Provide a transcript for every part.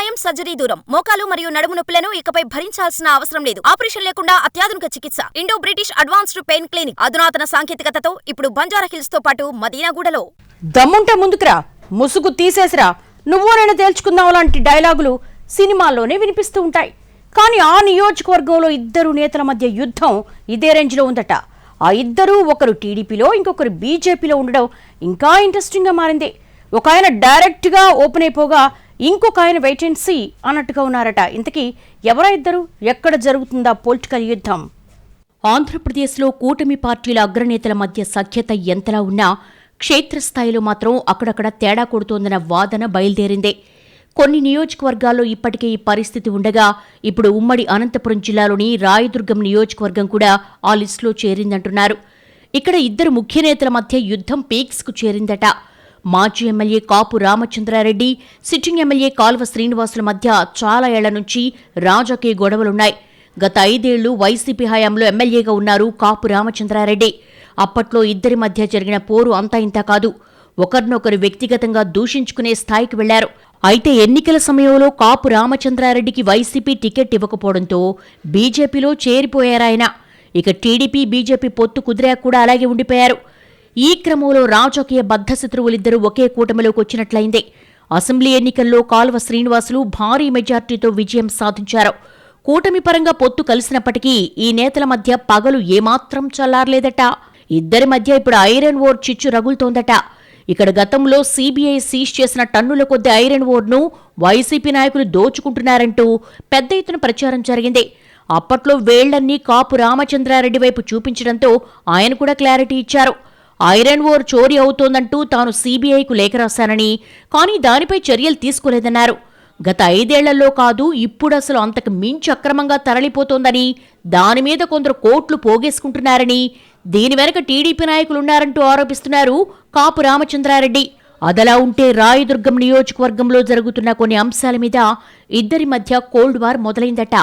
మాయం సర్జరీ దూరం. మోకాలు మరియు నడుము నొప్పులను ఇకపై భరించాల్సిన అవసరం లేదు. ఆపరేషన్ లేకుండా అత్యాధునిక చికిత్స. Indo British advanced pain clinic. అధునాతన సాంకేతికతతో ఇప్పుడు బంజారాహిల్స్ తో పాటు మదీనాగూడలో. దమ్ముంటే ముందుకురా, ముసుగు తీసేసిరా, నువ్వు నేను తేల్చుకుందాం లాంటి డైలాగులు సినిమాల్లోనే వినిపిస్తూ ఉంటాయి. కానీ ఆ నియోజకవర్గంలో ఇద్దరు నేతల మధ్య యుద్ధం ఇదే రేంజ్లో ఉందట. ఆ ఇద్దరు, ఒకరు టీడీపీలో, ఇంకొకరు బీజేపీలో ఉండడం ఇంకా ఇంట్రెస్టింగ్గా మారింది. ఒక ఆయన డైరెక్ట్గా ఓపెన్ అయిపోగా ఇంకొక ఆయన వెయిట్ అండ్ సీ అన్నట్టుగా ఉన్నారట. ఇంతకీ ఎవరా ఇద్దరు, ఎక్కడ జరుగుతుందా పొలిటికల్ యుద్ధం? ఆంధ్రప్రదేశ్లో కూటమి పార్టీల అగ్రనేతల మధ్య సఖ్యత ఎంతలా ఉన్నా క్షేత్రస్థాయిలో మాత్రం అక్కడక్కడ తేడా కొడుతోందన్న వాదన బయలుదేరిందే. కొన్ని నియోజకవర్గాల్లో ఇప్పటికే ఈ పరిస్థితి ఉండగా ఇప్పుడు ఉమ్మడి అనంతపురం జిల్లాలోని రాయదుర్గం నియోజకవర్గం కూడా ఆ లిస్టులో చేరిందంటున్నారు. ఇక్కడ ఇద్దరు ముఖ్య నేతల మధ్య యుద్ధం పీక్స్కు చేరిందట. మాజీ ఎమ్మెల్యే కాపు రామచంద్రారెడ్డి, సిట్టింగ్ ఎమ్మెల్యే కాల్వ శ్రీనివాసుల మధ్య చాలా ఏళ్ల నుంచి రాజకీయ గొడవలున్నాయి. గత 5 ఏళ్లు వైసీపీ హయాంలో ఎమ్మెల్యేగా ఉన్నారు కాపు రామచంద్రారెడ్డి. అప్పట్లో ఇద్దరి మధ్య జరిగిన పోరు అంతా ఇంతా కాదు, ఒకరినొకరు వ్యక్తిగతంగా దూషించుకునే స్థాయికి వెళ్లారు. అయితే ఎన్నికల సమయంలో కాపు రామచంద్రారెడ్డికి వైసీపీ టికెట్ ఇవ్వకపోవడంతో బీజేపీలో చేరిపోయారాయన. ఇక టీడీపీ బీజేపీ పొత్తు కుదిరాక కూడా అలాగే ఉండిపోయారు. ఈ క్రమంలో రాజకీయ బద్ధశత్రువులిద్దరూ ఒకే కూటమిలోకి వచ్చినట్లయింది. అసెంబ్లీ ఎన్నికల్లో కాల్వ శ్రీనివాసులు భారీ మెజార్టీతో విజయం సాధించారు. కూటమి పరంగా పొత్తు కలిసినప్పటికీ ఈ నేతల మధ్య పగలు ఏమాత్రం చల్లారలేదట. ఇద్దరి మధ్య ఇప్పుడు ఐరన్ ఓర్ చిచ్చు రగులుతోందట. ఇక్కడ గతంలో సీబీఐ సీజ్ చేసిన టన్నుల కొద్ది ఐరన్ ఓర్ను వైసీపీ నాయకులు దోచుకుంటున్నారంటూ పెద్ద ఎత్తున ప్రచారం జరిగింది. అప్పట్లో వేళ్లన్నీ కాపు రామచంద్రారెడ్డి వైపు చూపించడంతో ఆయన కూడా క్లారిటీ ఇచ్చారు. ఐరన్ ఓర్ చోరీ అవుతోందంటూ తాను సీబీఐకు లేఖ రాశానని, కానీ దానిపై చర్యలు తీసుకోలేదన్నారు. గత 5 ఏళ్లలో కాదు, ఇప్పుడు అసలు అంతకు మించి అక్రమంగా తరలిపోతోందని, దానిమీద కొందరు కోట్లు పోగేసుకుంటున్నారని, దీని వెనక టీడీపీ నాయకులున్నారంటూ ఆరోపిస్తున్నారు కాపు రామచంద్రారెడ్డి. అదలా ఉంటే రాయదుర్గం నియోజకవర్గంలో జరుగుతున్న కొన్ని అంశాల మీద ఇద్దరి మధ్య కోల్డ్ వార్ మొదలైందట.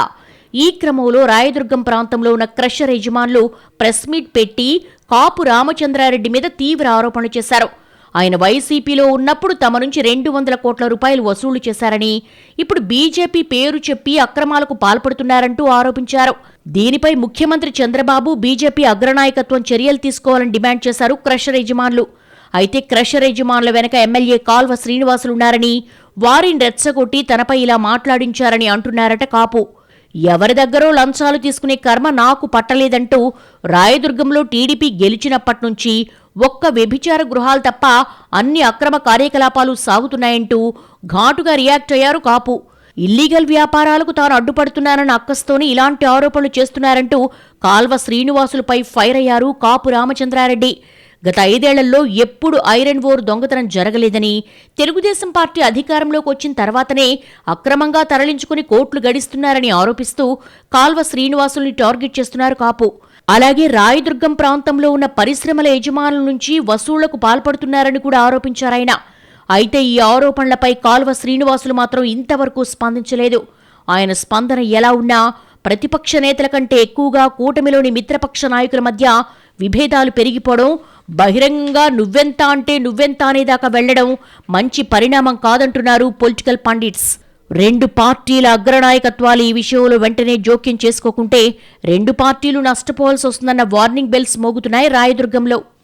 ఈ క్రమంలో రాయదుర్గం ప్రాంతంలో ఉన్న క్రషర్ యజమానులు ప్రెస్ మీట్ పెట్టి కాపు రామచంద్రారెడ్డి మీద తీవ్ర ఆరోపణలు చేశారు. ఆయన వైసీపీలో ఉన్నప్పుడు తమ నుంచి 200 కోట్ల రూపాయలు వసూలు చేశారని, ఇప్పుడు బీజేపీ పేరు చెప్పి అక్రమాలకు పాల్పడుతున్నారంటూ ఆరోపించారు. దీనిపై ముఖ్యమంత్రి చంద్రబాబు, బీజేపీ అగ్రనాయకత్వం చర్యలు తీసుకోవాలని డిమాండ్ చేశారు క్రషర్ యజమానులు. అయితే క్రషర్ యజమానుల వెనక ఎమ్మెల్యే కాల్వ శ్రీనివాసులున్నారని, వారిని రెచ్చగొట్టి తనపై ఇలా మాట్లాడించారని అంటున్నారట కాపు. ఎవరి దగ్గరో లంచాలు తీసుకునే కర్మ నాకు పట్టలేదంటూ రాయదుర్గంలో టీడీపీ గెలిచినప్పటి నుంచి ఒక్క వ్యభిచార గృహాలు తప్ప అన్ని అక్రమ కార్యకలాపాలు సాగుతున్నాయంటూ ఘాటుగా రియాక్ట్ అయ్యారు కాపు. ఇల్లీగల్ వ్యాపారాలకు తాను అడ్డుపడుతున్నానన్న అక్కస్తోనే ఇలాంటి ఆరోపణలు చేస్తున్నారంటూ కాల్వ శ్రీనివాసులపై ఫైర్ అయ్యారు కాపు రామచంద్రారెడ్డి. గత 5 ఏళ్లలో ఎప్పుడు ఐరన్ ఓర్ దొంగతనం జరగలేదని, తెలుగుదేశం పార్టీ అధికారంలోకి వచ్చిన తర్వాతనే అక్రమంగా తరలించుకుని కోట్లు గడిస్తున్నారని ఆరోపిస్తూ కాల్వ శ్రీనివాసుల్ని టార్గెట్ చేస్తున్నారు కాపు. అలాగే రాయదుర్గం ప్రాంతంలో ఉన్న పరిశ్రమల యజమానుల నుంచి వసూళ్లకు పాల్పడుతున్నారని కూడా ఆరోపించారాయన. అయితే ఈ ఆరోపణలపై కాల్వ శ్రీనివాసులు మాత్రం ఇంతవరకు స్పందించలేదు. ఆయన స్పందన ఎలా ఉన్నా ప్రతిపక్ష నేతల కంటే ఎక్కువగా కూటమిలోని మిత్రపక్ష నాయకుల మధ్య విభేదాలు పెరిగిపోవడం, బహిరంగంగా నువ్వెంత అంటే నువ్వెంత అనేదాకా వెళ్లడం మంచి పరిణామం కాదంటున్నారు పొలిటికల్ పండిట్స్. 2 పార్టీల అగ్రనాయకత్వాలు ఈ విషయంలో వెంటనే జోక్యం చేసుకోకుంటే 2 పార్టీలు నష్టపోవాల్సి వస్తుందన్న వార్నింగ్ బెల్స్ మోగుతున్నాయి రాయదుర్గంలో.